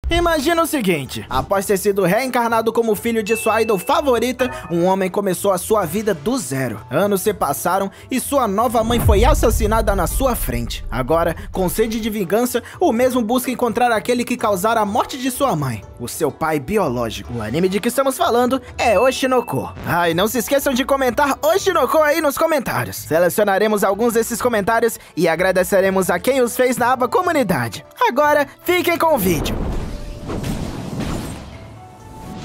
Imagina o seguinte, após ter sido reencarnado como filho de sua idol favorita, um homem começou a sua vida do zero. Anos se passaram e sua nova mãe foi assassinada na sua frente. Agora, com sede de vingança, o mesmo busca encontrar aquele que causara a morte de sua mãe, o seu pai biológico. O anime de que estamos falando é Oshinoko. E não se esqueçam de comentar Oshinoko aí nos comentários. Selecionaremos alguns desses comentários e agradeceremos a quem os fez na aba comunidade. Agora, fiquem com o vídeo.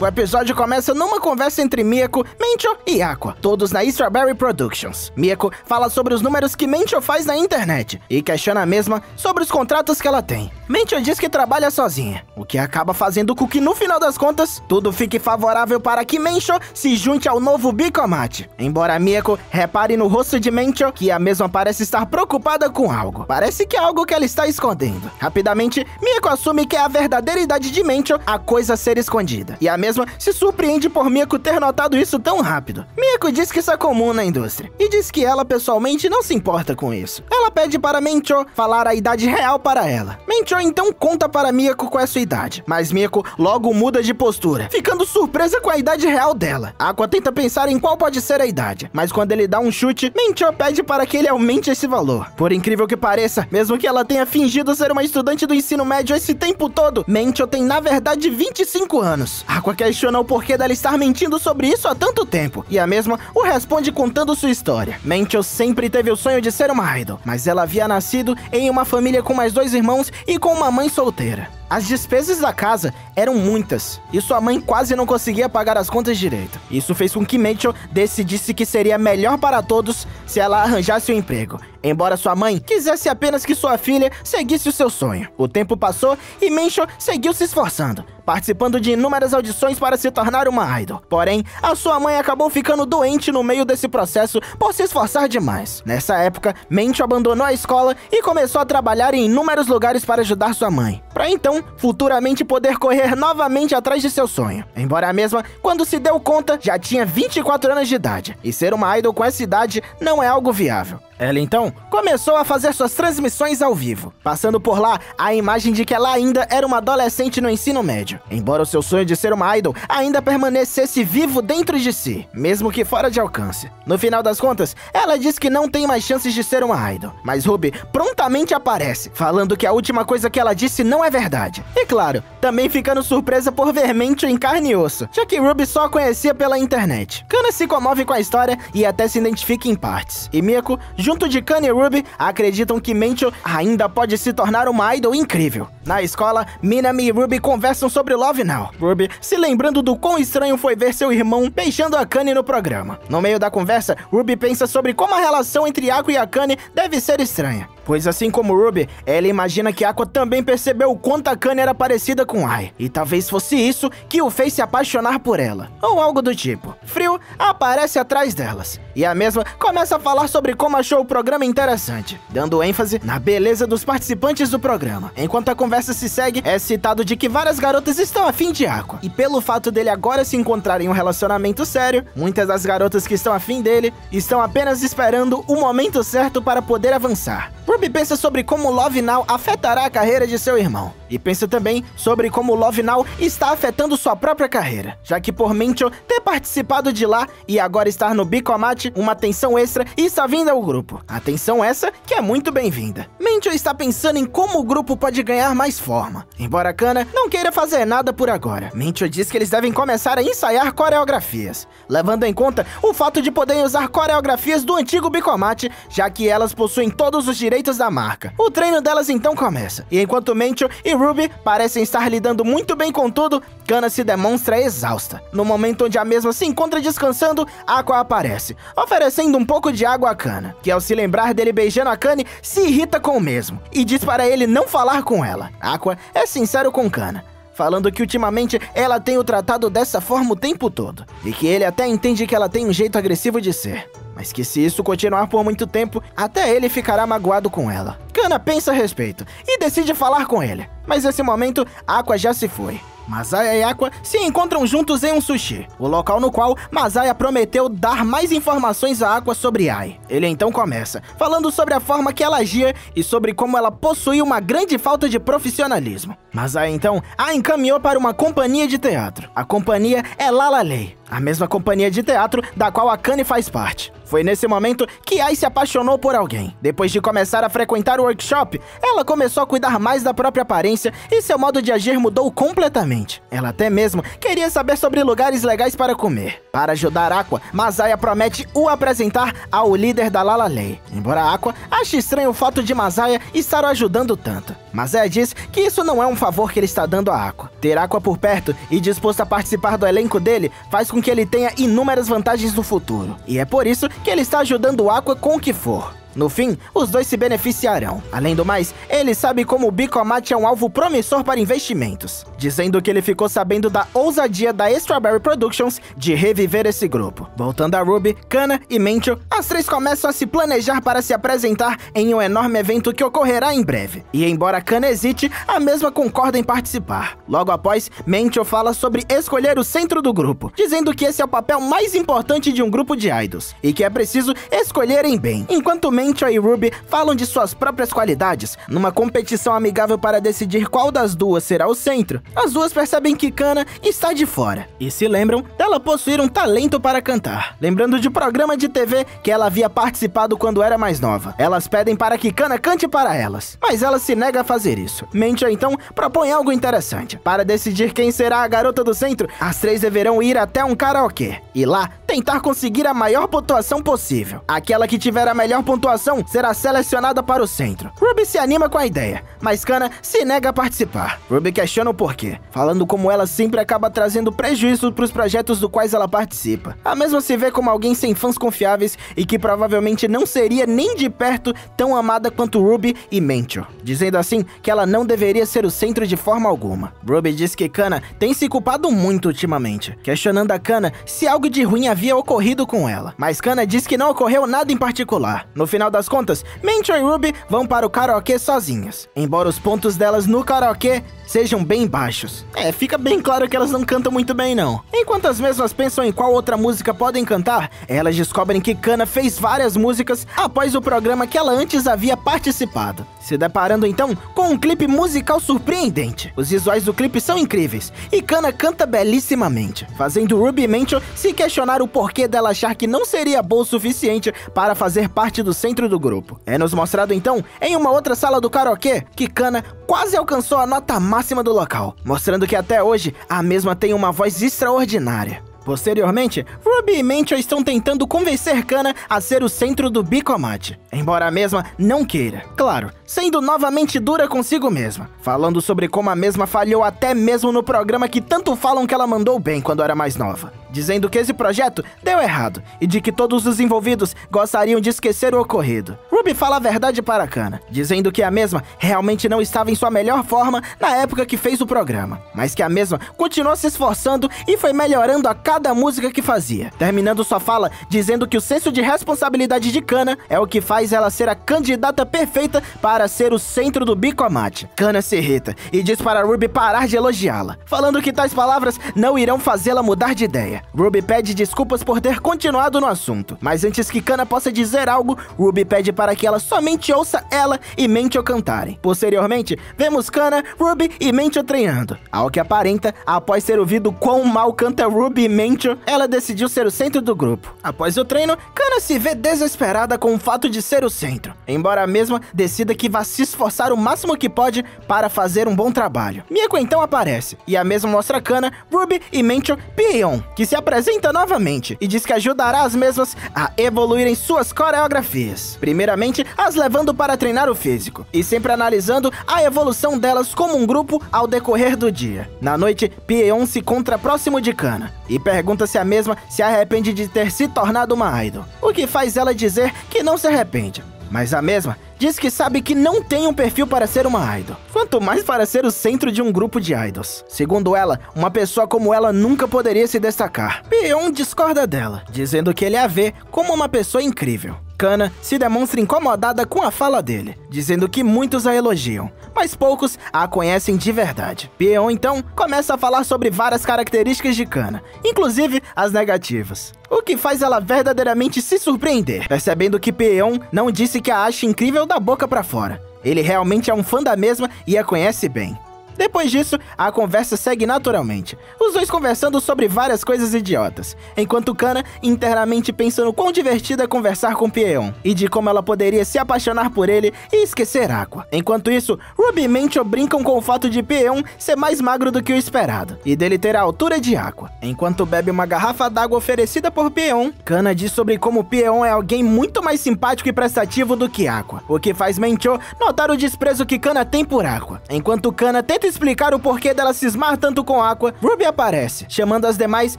O episódio começa numa conversa entre Miyako, Mencho e Aqua, todos na Strawberry Productions. Miyako fala sobre os números que Mencho faz na internet e questiona a mesma sobre os contratos que ela tem. Mencho diz que trabalha sozinha, o que acaba fazendo com que, no final das contas, tudo fique favorável para que Mencho se junte ao novo Bicomate. Embora Miyako repare no rosto de Mencho que a mesma parece estar preocupada com algo. Parece que é algo que ela está escondendo. Rapidamente, Miyako assume que é a verdadeira idade de Mencho a coisa a ser escondida. E a mesma se surpreende por Miyako ter notado isso tão rápido. Miyako diz que isso é comum na indústria e diz que ela pessoalmente não se importa com isso. Ela pede para Mencho falar a idade real para ela. Mencho então conta para Miyako qual é a sua idade, mas Miyako logo muda de postura, ficando surpresa com a idade real dela. Aqua tenta pensar em qual pode ser a idade, mas quando ele dá um chute, Mencho pede para que ele aumente esse valor. Por incrível que pareça, mesmo que ela tenha fingido ser uma estudante do ensino médio esse tempo todo, Mencho tem na verdade 25 anos. Aqua questiona o porquê dela estar mentindo sobre isso há tanto tempo, e a mesma o responde contando sua história. Mencho sempre teve o sonho de ser uma idol, mas ela havia nascido em uma família com mais 2 irmãos e com uma mãe solteira. As despesas da casa eram muitas, e sua mãe quase não conseguia pagar as contas direito. Isso fez com que Mencho decidisse que seria melhor para todos se ela arranjasse um emprego, embora sua mãe quisesse apenas que sua filha seguisse o seu sonho. O tempo passou e Mencho seguiu se esforçando, participando de inúmeras audições para se tornar uma idol. Porém, a sua mãe acabou ficando doente no meio desse processo por se esforçar demais. Nessa época, Mencho abandonou a escola e começou a trabalhar em inúmeros lugares para ajudar sua mãe, para então, futuramente poder correr novamente atrás de seu sonho. Embora a mesma, quando se deu conta, já tinha 24 anos de idade, e ser uma idol com essa idade não é algo viável. Ela então começou a fazer suas transmissões ao vivo, passando por lá a imagem de que ela ainda era uma adolescente no ensino médio, embora o seu sonho de ser uma idol ainda permanecesse vivo dentro de si, mesmo que fora de alcance. No final das contas, ela diz que não tem mais chances de ser uma idol, mas Ruby prontamente aparece, falando que a última coisa que ela disse não é verdade. E claro, também ficando surpresa por ver Mencho em carne e osso, já que Ruby só a conhecia pela internet. Kana se comove com a história e até se identifica em partes, e Miyako, junto de Kana e Ruby, acreditam que Mencho ainda pode se tornar uma idol incrível. Na escola, Minami e Ruby conversam sobre Love Now. Ruby se lembrando do quão estranho foi ver seu irmão beijando a Akane no programa. No meio da conversa, Ruby pensa sobre como a relação entre Aqua e Akane deve ser estranha, pois assim como Ruby, ela imagina que Aqua também percebeu o quanto Akane era parecida com Ai, e talvez fosse isso que o fez se apaixonar por ela, ou algo do tipo. Frio aparece atrás delas, e a mesma começa a falar sobre como achou o programa interessante, dando ênfase na beleza dos participantes do programa. Enquanto a conversa se segue, é citado de que várias garotas estão afim de Aqua, e pelo fato dele agora se encontrar em um relacionamento sério, muitas das garotas que estão afim dele estão apenas esperando o momento certo para poder avançar. Ruby pensa sobre como Love Now afetará a carreira de seu irmão, e pensa também sobre como Love Now está afetando sua própria carreira, já que por Mencho ter participado de lá e agora estar no Bicomate, uma atenção extra está vindo ao grupo. Atenção essa que é muito bem-vinda. Mencho está pensando em como o grupo pode ganhar mais forma, embora Kana não queira fazer nada por agora. Mencho diz que eles devem começar a ensaiar coreografias, levando em conta o fato de poderem usar coreografias do antigo Bicomate, já que elas possuem todos os direitos da marca. O treino delas então começa, e enquanto Mencho e Ruby parecem estar lidando muito bem com tudo, Kana se demonstra exausta. No momento onde a mesma se encontra descansando, Aqua aparece, oferecendo um pouco de água a Kana, que ao se lembrar dele beijando a Akane, se irrita com o mesmo, e diz para ele não falar com ela. Aqua é sincero com Kana, falando que ultimamente ela tem o tratado dessa forma o tempo todo, e que ele até entende que ela tem um jeito agressivo de ser, mas que se isso continuar por muito tempo, até ele ficará magoado com ela. Kana pensa a respeito e decide falar com ele, mas nesse momento, Aqua já se foi. Masaya e Aqua se encontram juntos em um sushi, o local no qual Masaya prometeu dar mais informações a Aqua sobre Ai. Ele então começa, falando sobre a forma que ela agia e sobre como ela possuía uma grande falta de profissionalismo. Masaya então a encaminhou para uma companhia de teatro. A companhia é Lalalei, a mesma companhia de teatro da qual a Kane faz parte. Foi nesse momento que Ai se apaixonou por alguém. Depois de começar a frequentar o workshop, ela começou a cuidar mais da própria aparência e seu modo de agir mudou completamente. Ela até mesmo queria saber sobre lugares legais para comer. Para ajudar Aqua, Masaya promete o apresentar ao líder da Lalalei. Embora Aqua ache estranho o fato de Masaya estar o ajudando tanto. Masaya diz que isso não é um favor que ele está dando a Aqua. Ter Aqua por perto e disposto a participar do elenco dele faz com que ele tenha inúmeras vantagens no futuro. E é por isso que ele está ajudando Aqua com o que for. No fim, os dois se beneficiarão. Além do mais, ele sabe como o Bikomachi é um alvo promissor para investimentos, dizendo que ele ficou sabendo da ousadia da Strawberry Productions de reviver esse grupo. Voltando a Ruby, Kana e Mencho, as três começam a se planejar para se apresentar em um enorme evento que ocorrerá em breve. E embora Kana hesite, a mesma concorda em participar. Logo após, Mencho fala sobre escolher o centro do grupo, dizendo que esse é o papel mais importante de um grupo de idols, e que é preciso escolherem bem, enquanto Mencho e Ruby falam de suas próprias qualidades, numa competição amigável para decidir qual das duas será o centro. As duas percebem que Kana está de fora, e se lembram dela possuir um talento para cantar, lembrando de um programa de TV que ela havia participado quando era mais nova. Elas pedem para que Kana cante para elas, mas ela se nega a fazer isso. Mencho então propõe algo interessante. Para decidir quem será a garota do centro, as três deverão ir até um karaokê, e lá tentar conseguir a maior pontuação possível. Aquela que tiver a melhor pontuação será selecionada para o centro. Ruby se anima com a ideia, mas Kana se nega a participar. Ruby questiona o porquê, falando como ela sempre acaba trazendo prejuízo para os projetos dos quais ela participa. A mesma se vê como alguém sem fãs confiáveis e que provavelmente não seria nem de perto tão amada quanto Ruby e Mencho, dizendo assim que ela não deveria ser o centro de forma alguma. Ruby diz que Kana tem se culpado muito ultimamente, questionando a Kana se algo de ruim havia ocorrido com ela, mas Kana diz que não ocorreu nada em particular. No final das contas, Mencho e Ruby vão para o karaokê sozinhas, embora os pontos delas no karaokê sejam bem baixos. Fica bem claro que elas não cantam muito bem não. Enquanto as mesmas pensam em qual outra música podem cantar, elas descobrem que Kana fez várias músicas após o programa que ela antes havia participado, se deparando então com um clipe musical surpreendente. Os visuais do clipe são incríveis, e Kana canta belíssimamente, fazendo Ruby e Mencho se questionar o porquê dela achar que não seria boa o suficiente para fazer parte do centro do grupo. É nos mostrado então, em uma outra sala do karaokê, que Kana quase alcançou a nota máxima do local, mostrando que até hoje a mesma tem uma voz extraordinária. Posteriormente, Ruby e Mencho estão tentando convencer Kana a ser o centro do Bikomachi, embora a mesma não queira. Claro, sendo novamente dura consigo mesma, falando sobre como a mesma falhou até mesmo no programa que tanto falam que ela mandou bem quando era mais nova, dizendo que esse projeto deu errado e de que todos os envolvidos gostariam de esquecer o ocorrido. Ruby fala a verdade para Kana, dizendo que a mesma realmente não estava em sua melhor forma na época que fez o programa, mas que a mesma continuou se esforçando e foi melhorando a cada música que fazia, terminando sua fala dizendo que o senso de responsabilidade de Kana é o que faz ela ser a candidata perfeita para ser o centro do Bikomachi. Kana se irrita e diz para Ruby parar de elogiá-la, falando que tais palavras não irão fazê-la mudar de ideia. Ruby pede desculpas por ter continuado no assunto, mas antes que Kana possa dizer algo, Ruby pede para que ela somente ouça ela e Mencho cantarem. Posteriormente, vemos Kana, Ruby e Mencho treinando. Ao que aparenta, após ter ouvido quão mal canta Ruby e Mencho, ela decidiu ser o centro do grupo. Após o treino, Kana se vê desesperada com o fato de ser o centro, embora a mesma decida que vai se esforçar o máximo que pode para fazer um bom trabalho. Mieko então aparece, e a mesma mostra Kana, Ruby e Mencho Pion, que se apresenta novamente e diz que ajudará as mesmas a evoluírem suas coreografias, primeiramente as levando para treinar o físico, e sempre analisando a evolução delas como um grupo ao decorrer do dia. Na noite, Pion se encontra próximo de Kana e pergunta se a mesma se arrepende de ter se tornado uma idol, o que faz ela dizer que não se arrepende, mas a mesma diz que sabe que não tem um perfil para ser uma idol, quanto mais para ser o centro de um grupo de idols. Segundo ela, uma pessoa como ela nunca poderia se destacar. Pion discorda dela, dizendo que ele a vê como uma pessoa incrível. Kana se demonstra incomodada com a fala dele, dizendo que muitos a elogiam, mas poucos a conhecem de verdade. Pieon então começa a falar sobre várias características de Kana, inclusive as negativas, o que faz ela verdadeiramente se surpreender, percebendo que Pieon não disse que a acha incrível da boca pra fora. Ele realmente é um fã da mesma e a conhece bem. Depois disso, a conversa segue naturalmente, os dois conversando sobre várias coisas idiotas, enquanto Kana internamente pensa no quão divertido é conversar com Pieon, e de como ela poderia se apaixonar por ele e esquecer Aqua. Enquanto isso, Ruby e Mencho brincam com o fato de Pieon ser mais magro do que o esperado, e dele ter a altura de Aqua. Enquanto bebe uma garrafa d'água oferecida por Pieon, Kana diz sobre como Pieon é alguém muito mais simpático e prestativo do que Aqua, o que faz Mencho notar o desprezo que Kana tem por Aqua. Enquanto Kana tenta explicar o porquê dela cismar tanto com Aqua, Ruby aparece, chamando as demais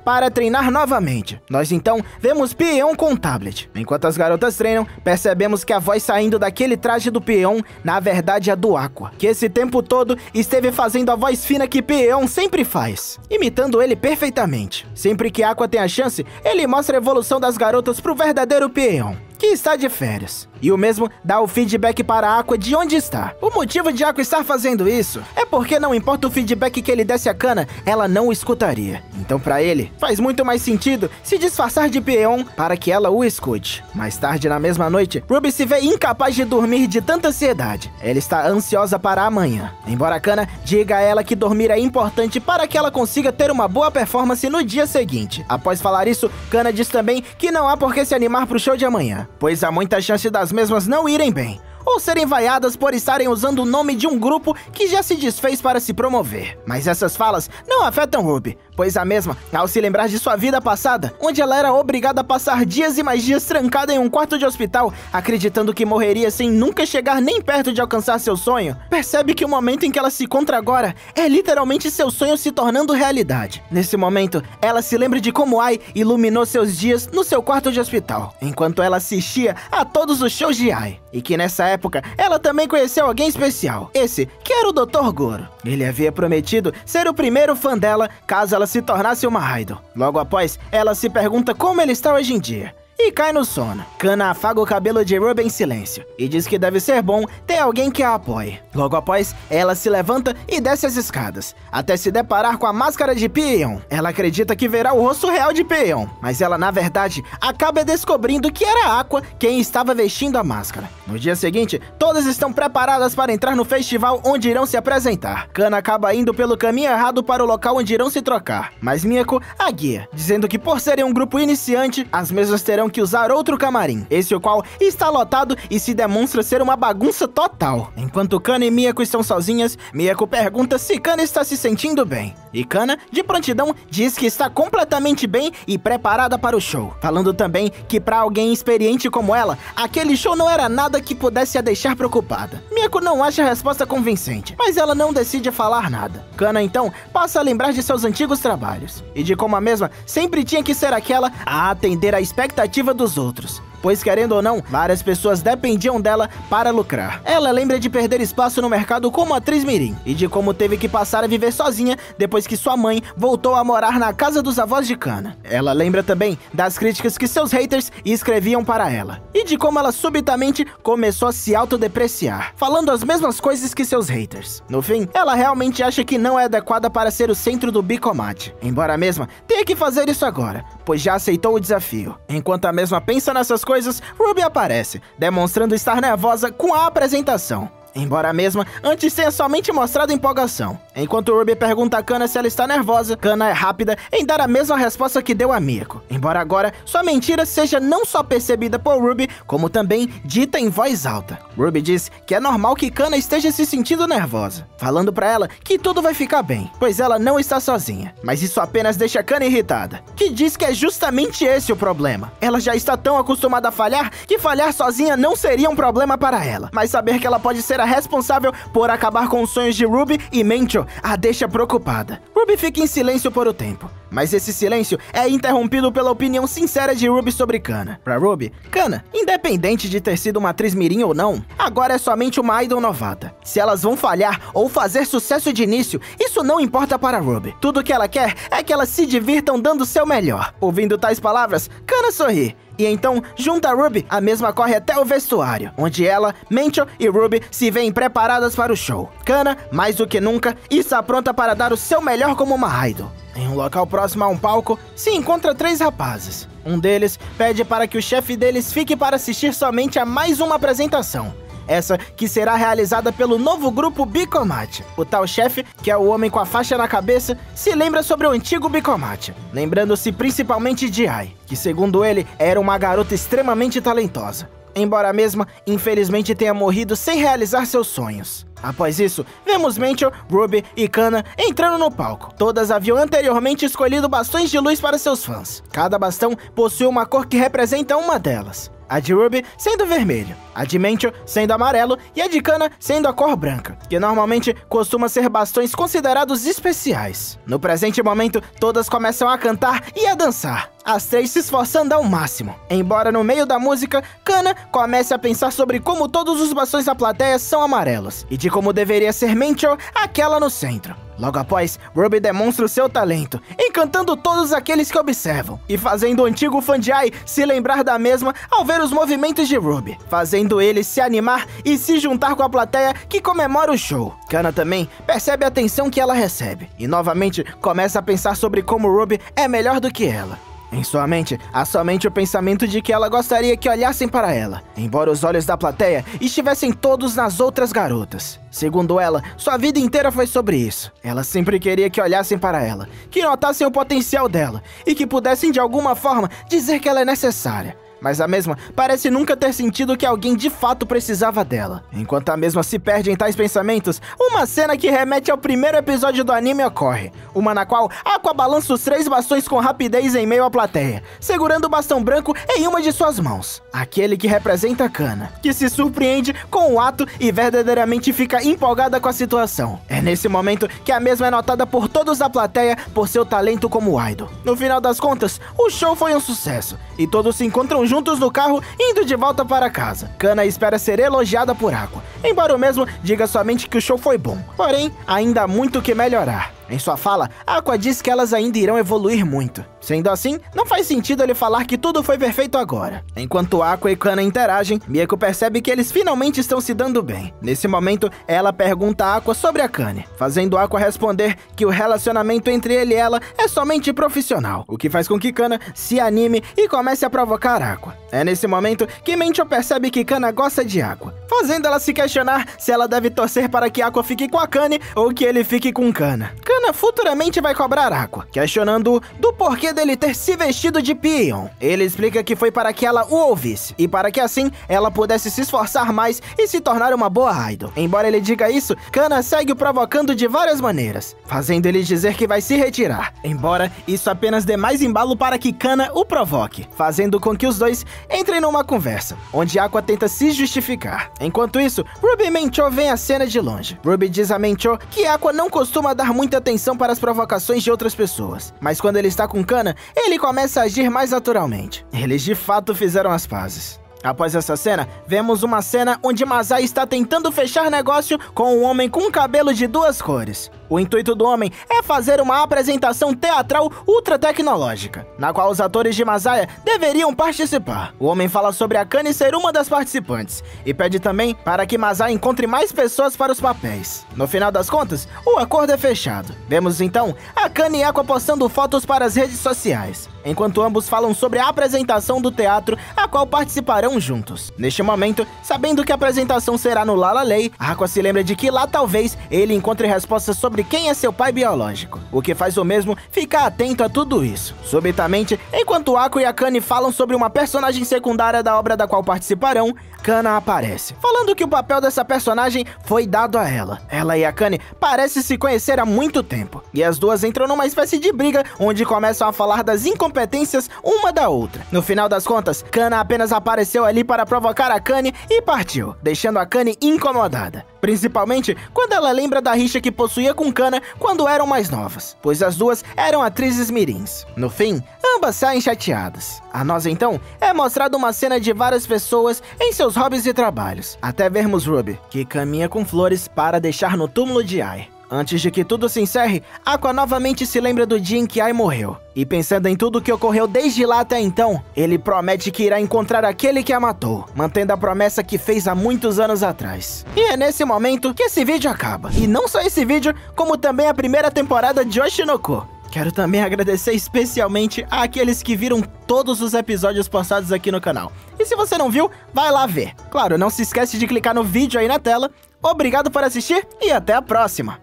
para treinar novamente. Nós então vemos Pieon com um tablet. Enquanto as garotas treinam, percebemos que a voz saindo daquele traje do Pieon, na verdade é do Aqua, que esse tempo todo esteve fazendo a voz fina que Pieon sempre faz, imitando ele perfeitamente. Sempre que Aqua tem a chance, ele mostra a evolução das garotas pro verdadeiro Pieon, que está de férias. E o mesmo dá o feedback para a Aqua de onde está. O motivo de Aqua estar fazendo isso é porque não importa o feedback que ele desse a Kana, ela não o escutaria. Então pra ele, faz muito mais sentido se disfarçar de Pieon para que ela o escute. Mais tarde na mesma noite, Ruby se vê incapaz de dormir de tanta ansiedade. Ela está ansiosa para amanhã. Embora Kana diga a ela que dormir é importante para que ela consiga ter uma boa performance no dia seguinte. Após falar isso, Kana diz também que não há por que se animar pro show de amanhã, pois há muita chance das mesmas não irem bem, ou serem vaiadas por estarem usando o nome de um grupo que já se desfez para se promover. Mas essas falas não afetam Ruby, pois a mesma, ao se lembrar de sua vida passada, onde ela era obrigada a passar dias e mais dias trancada em um quarto de hospital, acreditando que morreria sem nunca chegar nem perto de alcançar seu sonho, percebe que o momento em que ela se encontra agora é literalmente seu sonho se tornando realidade. Nesse momento, ela se lembra de como Ai iluminou seus dias no seu quarto de hospital, enquanto ela assistia a todos os shows de Ai, e que nessa época, ela também conheceu alguém especial, esse que era o Dr. Goro. Ele havia prometido ser o primeiro fã dela caso ela se tornasse uma idol. Logo após, ela se pergunta como ele está hoje em dia e cai no sono. Kana afaga o cabelo de Ruby em silêncio e diz que deve ser bom ter alguém que a apoie. Logo após, ela se levanta e desce as escadas, até se deparar com a máscara de Pieon. Ela acredita que verá o rosto real de Pieon, mas ela, na verdade, acaba descobrindo que era Aqua quem estava vestindo a máscara. No dia seguinte, todas estão preparadas para entrar no festival onde irão se apresentar. Kana acaba indo pelo caminho errado para o local onde irão se trocar, mas Miyako a guia, dizendo que por serem um grupo iniciante, as mesmas terão que usar outro camarim, esse o qual está lotado e se demonstra ser uma bagunça total. Enquanto Kana e Miyako estão sozinhas, Miyako pergunta se Kana está se sentindo bem, e Kana, de prontidão, diz que está completamente bem e preparada para o show, falando também que para alguém experiente como ela, aquele show não era nada que pudesse a deixar preocupada. Miyako não acha a resposta convincente, mas ela não decide falar nada. Kana então passa a lembrar de seus antigos trabalhos, e de como a mesma sempre tinha que ser aquela a atender a expectativa dos outros, pois querendo ou não, várias pessoas dependiam dela para lucrar. Ela lembra de perder espaço no mercado como atriz mirim, e de como teve que passar a viver sozinha depois que sua mãe voltou a morar na casa dos avós de Kana. Ela lembra também das críticas que seus haters escreviam para ela, e de como ela subitamente começou a se autodepreciar, falando as mesmas coisas que seus haters. No fim, ela realmente acha que não é adequada para ser o centro do Bicomate, embora a mesma tenha que fazer isso agora, pois já aceitou o desafio. Enquanto a mesma pensa nessas coisas, Ruby aparece, demonstrando estar nervosa com a apresentação, embora a mesma antes tenha somente mostrado empolgação. Enquanto Ruby pergunta a Kana se ela está nervosa, Kana é rápida em dar a mesma resposta que deu a Miyako, embora agora sua mentira seja não só percebida por Ruby, como também dita em voz alta. Ruby diz que é normal que Kana esteja se sentindo nervosa, falando pra ela que tudo vai ficar bem, pois ela não está sozinha. Mas isso apenas deixa Kana irritada, que diz que é justamente esse o problema. Ela já está tão acostumada a falhar, que falhar sozinha não seria um problema para ela, mas saber que ela pode ser a responsável por acabar com os sonhos de Ruby e Mencho a deixa preocupada. Ruby fica em silêncio por um tempo, mas esse silêncio é interrompido pela opinião sincera de Ruby sobre Kana. Pra Ruby, Kana, independente de ter sido uma atriz mirim ou não, agora é somente uma idol novata. Se elas vão falhar ou fazer sucesso de início, isso não importa para Ruby. Tudo que ela quer é que elas se divirtam dando seu melhor. Ouvindo tais palavras, Kana sorri e então, junto a Ruby, a mesma corre até o vestuário, onde ela, Mencho e Ruby se veem preparadas para o show. Kana, mais do que nunca, está pronta para dar o seu melhor como uma idol. Em um local próximo a um palco, se encontra 3 rapazes. Um deles pede para que o chefe deles fique para assistir somente a mais uma apresentação. Essa que será realizada pelo novo grupo Bicomate. O tal chefe, que é o homem com a faixa na cabeça, se lembra sobre o antigo Bicomate, lembrando-se principalmente de Ai, que segundo ele era uma garota extremamente talentosa, embora a mesma, infelizmente, tenha morrido sem realizar seus sonhos. Após isso, vemos Mencho, Ruby e Kana entrando no palco. Todas haviam anteriormente escolhido bastões de luz para seus fãs. Cada bastão possui uma cor que representa uma delas. A de Ruby sendo vermelho, a de Mencho sendo amarelo e a de Kana sendo a cor branca, que normalmente costuma ser bastões considerados especiais. No presente momento, todas começam a cantar e a dançar, as 3 se esforçando ao máximo. Embora no meio da música, Kana comece a pensar sobre como todos os bastões da plateia são amarelos, e de como deveria ser Mencho aquela no centro. Logo após, Ruby demonstra o seu talento, encantando todos aqueles que observam, e fazendo o antigo fã de Ai se lembrar da mesma ao ver os movimentos de Ruby, fazendo ele se animar e se juntar com a plateia que comemora o show. Kana também percebe a atenção que ela recebe, e novamente começa a pensar sobre como Ruby é melhor do que ela. Em sua mente, há somente o pensamento de que ela gostaria que olhassem para ela, embora os olhos da plateia estivessem todos nas outras garotas. Segundo ela, sua vida inteira foi sobre isso. Ela sempre queria que olhassem para ela, que notassem o potencial dela e que pudessem de alguma forma dizer que ela é necessária. Mas a mesma parece nunca ter sentido que alguém de fato precisava dela. Enquanto a mesma se perde em tais pensamentos, uma cena que remete ao primeiro episódio do anime ocorre. Uma na qual Aqua balança os 3 bastões com rapidez em meio à plateia, segurando o bastão branco em uma de suas mãos. Aquele que representa Kana, que se surpreende com o ato e verdadeiramente fica empolgada com a situação. É nesse momento que a mesma é notada por todos da plateia por seu talento como idol. No final das contas, o show foi um sucesso, e todos se encontram juntos no carro, indo de volta para casa. Kana espera ser elogiada por Aqua, embora o mesmo diga somente que o show foi bom. Porém, ainda há muito que melhorar. Em sua fala, Aqua diz que elas ainda irão evoluir muito. Sendo assim, não faz sentido ele falar que tudo foi perfeito agora. Enquanto Aqua e Kana interagem, Mieko percebe que eles finalmente estão se dando bem. Nesse momento, ela pergunta a Aqua sobre a Akane, fazendo Aqua responder que o relacionamento entre ele e ela é somente profissional, o que faz com que Kana se anime e comece a provocar Aqua. É nesse momento que Mencho percebe que Kana gosta de Aqua, fazendo ela se questionar se ela deve torcer para que Aqua fique com a Akane ou que ele fique com Kana. Kana futuramente vai cobrar Aqua, questionando-o do porquê dele ter se vestido de peão. Ele explica que foi para que ela o ouvisse, e para que assim ela pudesse se esforçar mais e se tornar uma boa idol. Embora ele diga isso, Kana segue o provocando de várias maneiras, fazendo ele dizer que vai se retirar, embora isso apenas dê mais embalo para que Kana o provoque, fazendo com que os dois entrem numa conversa, onde Aqua tenta se justificar. Enquanto isso, Ruby e Mencho veem a cena de longe. Ruby diz a Mencho que Aqua não costuma dar muita atenção para as provocações de outras pessoas, mas quando ele está com Kana, ele começa a agir mais naturalmente. Eles de fato fizeram as pazes. Após essa cena, vemos uma cena onde Masai está tentando fechar negócio com um homem com cabelo de 2 cores. O intuito do homem é fazer uma apresentação teatral ultra tecnológica, na qual os atores de Masaya deveriam participar. O homem fala sobre a Akane ser uma das participantes, e pede também para que Masaya encontre mais pessoas para os papéis. No final das contas, o acordo é fechado. Vemos então Akane e Aqua postando fotos para as redes sociais, enquanto ambos falam sobre a apresentação do teatro, a qual participarão juntos. Neste momento, sabendo que a apresentação será no Lalalei, Aqua se lembra de que lá talvez ele encontre respostas sobre quem é seu pai biológico, o que faz o mesmo ficar atento a tudo isso. Subitamente, enquanto Aqua e Akane falam sobre uma personagem secundária da obra da qual participarão, Kana aparece, falando que o papel dessa personagem foi dado a ela. Ela e Akane parecem se conhecer há muito tempo, e as duas entram numa espécie de briga, onde começam a falar das incompetências uma da outra. No final das contas, Kana apenas apareceu ali para provocar Akane e partiu, deixando Akane incomodada, principalmente quando ela lembra da rixa que possuía com Kana quando eram mais novas, pois as duas eram atrizes mirins. No fim, ambas saem chateadas. A nós então é mostrada uma cena de várias pessoas em seus hobbies e trabalhos, até vermos Ruby, que caminha com flores para deixar no túmulo de Ai. Antes de que tudo se encerre, Aqua novamente se lembra do dia em que Ai morreu. E pensando em tudo que ocorreu desde lá até então, ele promete que irá encontrar aquele que a matou, mantendo a promessa que fez há muitos anos atrás. E é nesse momento que esse vídeo acaba. E não só esse vídeo, como também a primeira temporada de Oshinoko. Quero também agradecer especialmente àqueles que viram todos os episódios postados aqui no canal. E se você não viu, vai lá ver. Claro, não se esquece de clicar no vídeo aí na tela. Obrigado por assistir e até a próxima!